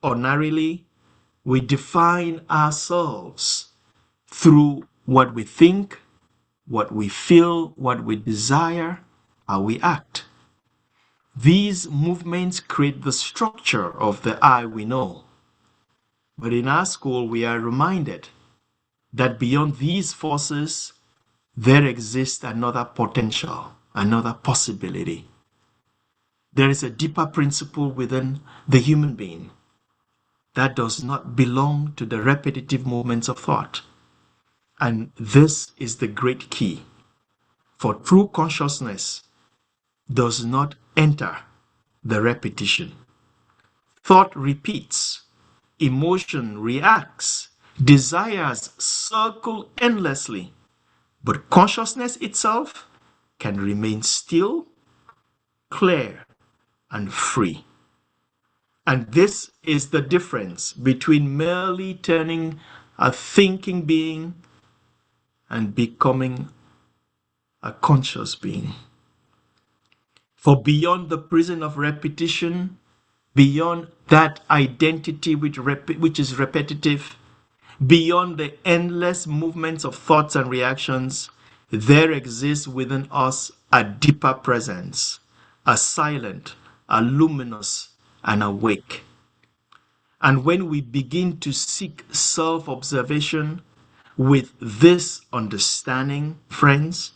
Ordinarily, we define ourselves through what we think, what we feel, what we desire, how we act. These movements create the structure of the I we know. But in our school, we are reminded that beyond these forces, there exists another potential, another possibility. There is a deeper principle within the human being that does not belong to the repetitive movements of thought. And this is the great key. For true consciousness does not enter the repetition. Thought repeats, emotion reacts, desires circle endlessly, but consciousness itself can remain still, clear, and free. And this is the difference between merely turning a thinking being and becoming a conscious being. For beyond the prison of repetition, beyond that identity which is repetitive, beyond the endless movements of thoughts and reactions, there exists within us a deeper presence, a silent, a luminous, and awake. And when we begin to seek self-observation with this understanding, friends,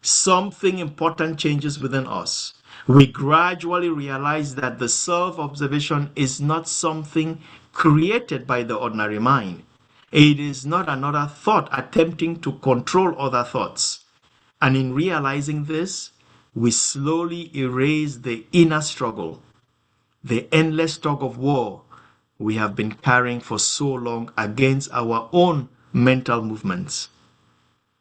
something important changes within us. We gradually realize that the self-observation is not something created by the ordinary mind. It is not another thought attempting to control other thoughts. And in realizing this, we slowly erase the inner struggle, the endless tug of war we have been carrying for so long against our own mental movements.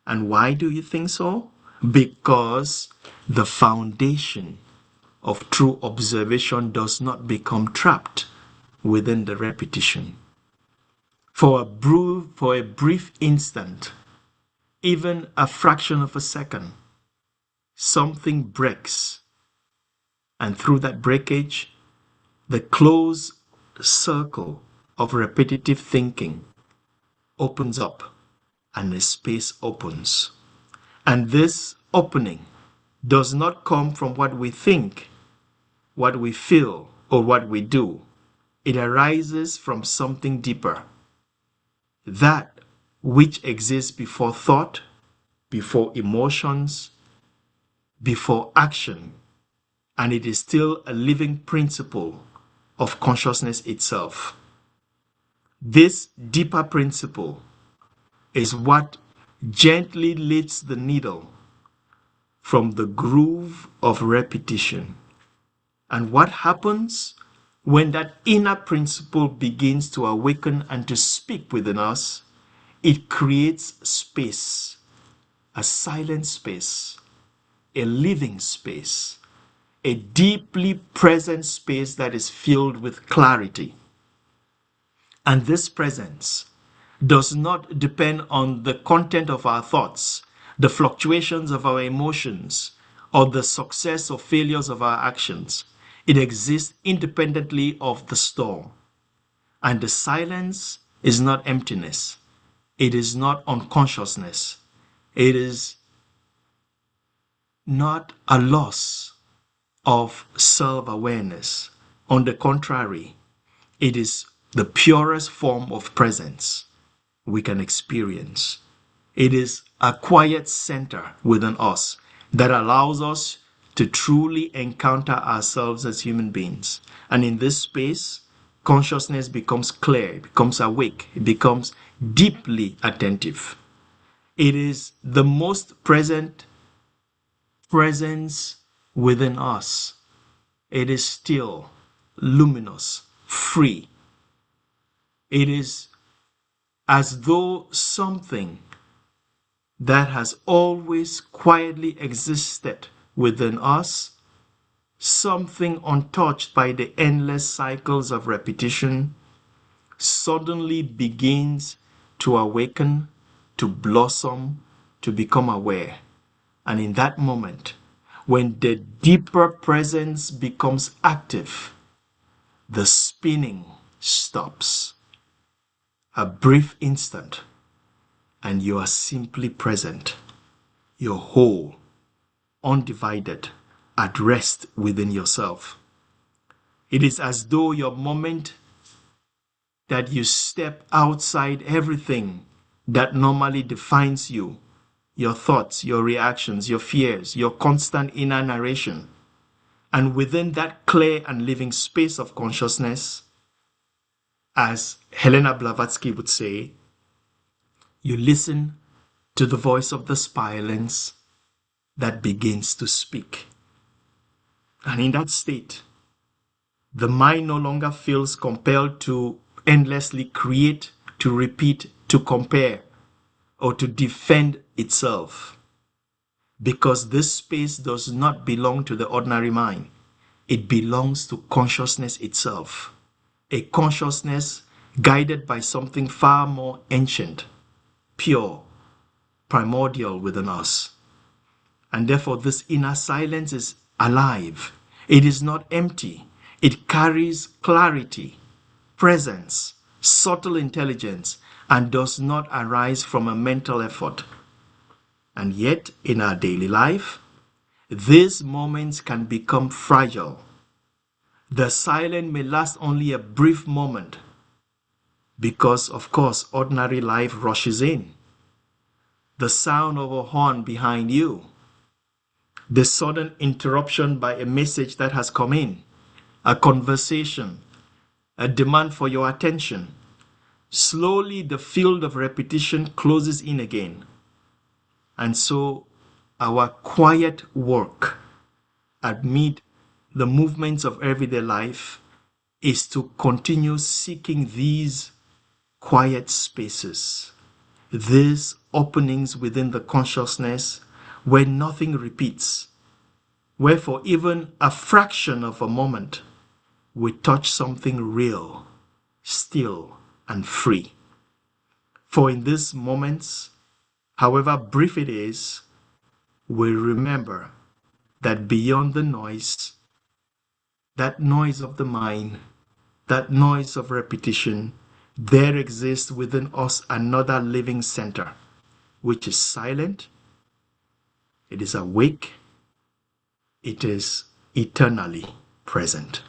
And why do you think so? Because the foundation of true observation does not become trapped within the repetition. For a brief instant, even a fraction of a second, something breaks. And through that breakage, the closed circle of repetitive thinking opens up and a space opens. And this opening does not come from what we think, what we feel, or what we do. It arises from something deeper. That which exists before thought, before emotions, before action. And it is still a living principle of consciousness itself. This deeper principle is what gently lifts the needle from the groove of repetition. And what happens when that inner principle begins to awaken and to speak within us? It creates space, a silent space, a living space, a deeply present space that is filled with clarity. And this presence does not depend on the content of our thoughts, the fluctuations of our emotions, or the success or failures of our actions. It exists independently of the storm. And the silence is not emptiness. It is not unconsciousness. It is not a loss of self-awareness. On the contrary, it is the purest form of presence we can experience. It is a quiet center within us that allows us to truly encounter ourselves as human beings. And in this space, consciousness becomes clear, it becomes awake, it becomes deeply attentive. It is the most present presence within us. It is still, luminous, free. It is as though something that has always quietly existed within us, something untouched by the endless cycles of repetition, suddenly begins to awaken, to blossom, to become aware. And in that moment, when the deeper presence becomes active, the spinning, stops. A brief instant, and you are simply present. You're whole, undivided, at rest within yourself. It is as though your moment that you step outside everything that normally defines you, your thoughts, your reactions, your fears, your constant inner narration. And within that clear and living space of consciousness, as Helena Blavatsky would say, you listen to the voice of the silence that begins to speak. And in that state, the mind no longer feels compelled to endlessly create, to repeat, to compare, or to defend itself. Because this space does not belong to the ordinary mind. It belongs to consciousness itself. A consciousness guided by something far more ancient, pure, primordial within us. And therefore this inner silence is alive. It is not empty. It carries clarity, presence, subtle intelligence, and does not arise from a mental effort. And yet, in our daily life, these moments can become fragile. The silence may last only a brief moment because, of course, ordinary life rushes in. The sound of a horn behind you, the sudden interruption by a message that has come in, a conversation, a demand for your attention. Slowly, the field of repetition closes in again. And so, our quiet work amid the movements of everyday life is to continue seeking these quiet spaces, these openings within the consciousness where nothing repeats, where for even a fraction of a moment we touch something real, still, and free. For in these moments, however brief it is, we remember that beyond the noise, that noise of the mind, that noise of repetition, there exists within us another living center, which is silent, it is awake, it is eternally present.